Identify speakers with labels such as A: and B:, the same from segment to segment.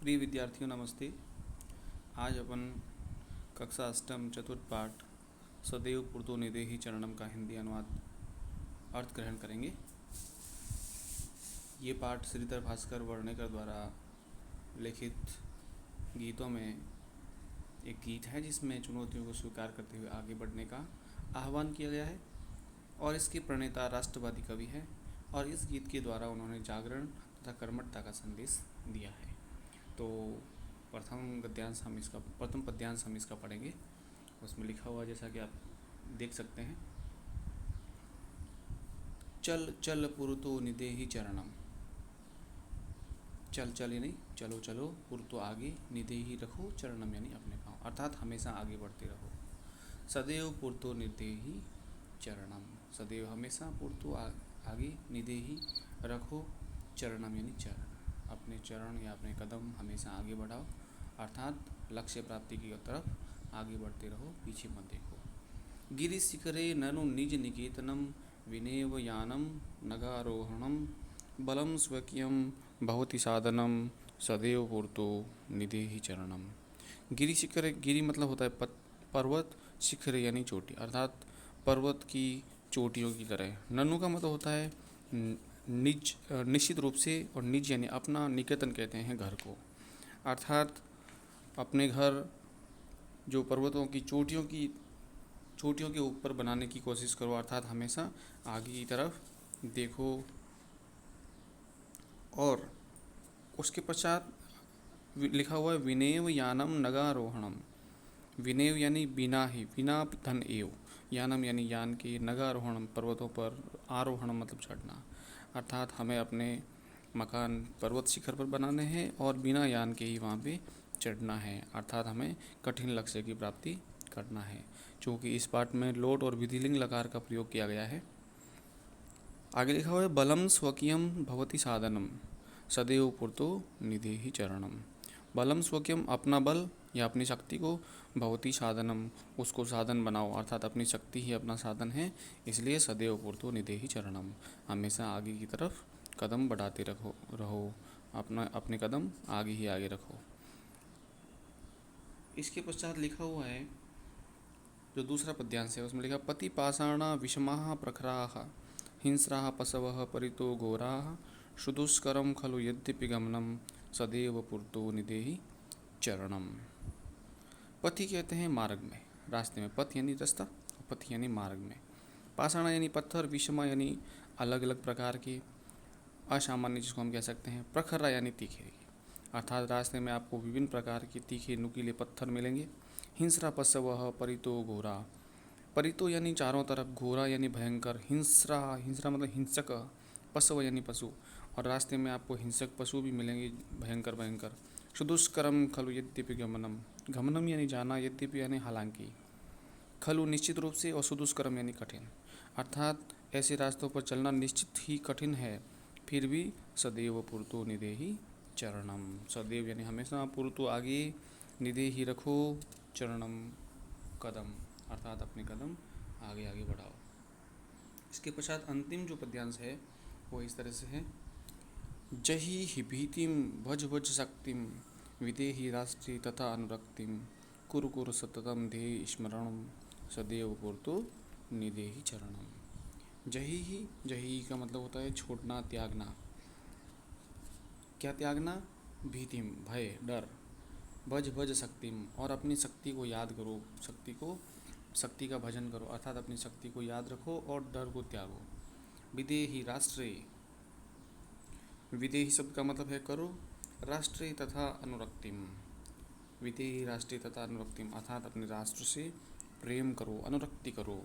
A: प्रिय विद्यार्थियों नमस्ते। आज अपन कक्षा अष्टम चतुर्थ पाठ सदैव पूर्तो निदेहि चरणम का हिंदी अनुवाद अर्थ ग्रहण करेंगे। ये पाठ श्रीधर भास्कर वर्णेकर द्वारा लिखित गीतों में एक गीत है जिसमें चुनौतियों को स्वीकार करते हुए आगे बढ़ने का आह्वान किया गया है और इसके प्रणेता राष्ट्रवादी कवि है और इस गीत के द्वारा उन्होंने जागरण तथा कर्मठता का संदेश दिया है। तो प्रथम पद्यांश हम इसका पढ़ेंगे। उसमें लिखा हुआ जैसा कि आप देख सकते हैं, चल चल पुरतो निदेहि चरणम। चल चल यानी चलो चलो, पुरतो आगे, निदेहि रखो, चरणम यानी अपने पाँव, अर्थात हमेशा आगे बढ़ते रहो। सदैव पुरतो निदेहि चरणम, सदैव हमेशा, पुरतो आगे, निदेहि रखो, चरणम यानी चरण, अपने चरण या अपने कदम हमेशा आगे बढ़ाओ, अर्थात लक्ष्य प्राप्ति की तरफ आगे बढ़ते रहो, पीछे मत देखो। गिरि शिखरे ननु निज निकेतनम विनेव यानम नगारोहणम बलम स्वकीयम भवति साधनम सदैव पुरतो निदेहि चरणम। गिरि शिखर, गिरि मतलब होता है पर्वत, शिखर यानी चोटी, अर्थात पर्वत की चोटियों की तरह। ननु का मतलब होता है निज, निश्चित रूप से, और निज यानी अपना, निकेतन कहते हैं घर को, अर्थात अपने घर जो पर्वतों की चोटियों के ऊपर बनाने की कोशिश करो, अर्थात हमेशा आगे की तरफ देखो। और उसके पश्चात लिखा हुआ है विनेव यानम नगारोहणम। विनेव यानी बिना ही, बिना धन एव, यानम यानी यान के, नगारोहणम पर्वतों पर, आरोहणम मतलब चढ़ना, अर्थात हमें अपने मकान पर्वत शिखर पर बनाने हैं और बिना यान के ही वहाँ पे चढ़ना है, अर्थात हमें कठिन लक्ष्य की प्राप्ति करना है। चूँकि इस पाठ में लोट और विधिलिंग लकार का प्रयोग किया गया है। आगे लिखा हुआ है बलम स्वकीयम भवति साधनम सदैव पुरतो निदेहि चरणम। बलम स्वकीयम अपना बल या अपनी शक्ति को, भवति साधनम उसको साधन बनाओ, अर्थात अपनी शक्ति ही अपना साधन है, इसलिए सदैव पुरतो निदेहि चरणम हमेशा आगे की तरफ कदम बढ़ाते रहो, अपने कदम आगे ही आगे रखो। इसके पश्चात लिखा हुआ है जो दूसरा पद्यांश है, उसमें लिखा पति पाषाणा विषमाः प्रखराः हिंस्राः पशवः परितो घोराः सुदुष्करं खलु यद्यपि गमनम सदैव पुरतो निदेहि चरणम। पथि कहते हैं मार्ग में, रास्ते में, पथ यानी रास्ता, पथि यानी मार्ग में, पाषाण यानी पत्थर, विषमा यानी अलग अलग प्रकार के, असामान्य जिसको हम कह सकते हैं, प्रखरा यानी तीखे, अर्थात रास्ते में आपको विभिन्न प्रकार के तीखे नुकीले पत्थर मिलेंगे। हिंस्रा पशवः परितो घोरा, परितो यानी चारों तरफ, घोरा यानी भयंकर, हिंस्रा, हिंस्रा मतलब हिंसक, पशव यानी पशु, और रास्ते में आपको हिंसक पशु भी मिलेंगे, भयंकर भयंकर। सुदुष्करम खलु यद्यपि गमनम, गमनम यानी जाना, यद्यपि यानी हालांकि, खलु निश्चित रूप से, और सुदुष्करम यानी कठिन, अर्थात ऐसे रास्तों पर चलना निश्चित ही कठिन है, फिर भी सदैव पुरतो निदेहि चरणम, सदैव यानी हमेशा, पुरतो आगे, निदेहि रखो, चरणम कदम, अर्थात अपने कदम आगे आगे बढ़ाओ। इसके पश्चात अंतिम जो पद्यांश है वो इस तरह से है, जहि हि भीतिम भज भज शक्तिम विदेहि राष्ट्री तथा अनुरक्तिम कुरु कुरु सततम ध्येय स्मरणम सदैव पुरतो निदेहि चरणम। जहि ही, जहि का मतलब होता है छोड़ना, त्यागना। क्या त्यागना? भीतिम भय, डर, भज भज शक्तिम और अपनी शक्ति को याद करो, शक्ति का भजन करो, अर्थात अपनी शक्ति को याद रखो और डर को त्यागो। विदेहि राष्ट्रे, विदेहि शब्द का मतलब है करो, राष्ट्रे तथा अनुरक्तिम, विदेहि राष्ट्रे तथा अनुरक्तिम अर्थात अपने राष्ट्र से प्रेम करो, अनुरक्ति करो।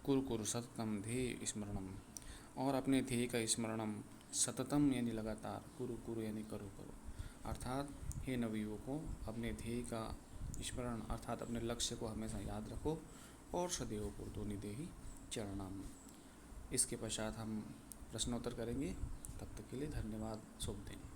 A: कुरु कुरु सततम ध्येय स्मरणम और अपने ध्येय का स्मरणम, सततम यानी लगातार, कुरु कुरु यानी करो करो, अर्थात हे नवयुवकों अपने ध्येय का स्मरण अर्थात अपने लक्ष्य को हमेशा याद रखो और सदैव पुरतो निदेहि चरणम। इसके पश्चात हम प्रश्नोत्तर करेंगे। तब तक के लिए धन्यवाद, शुभ दिन।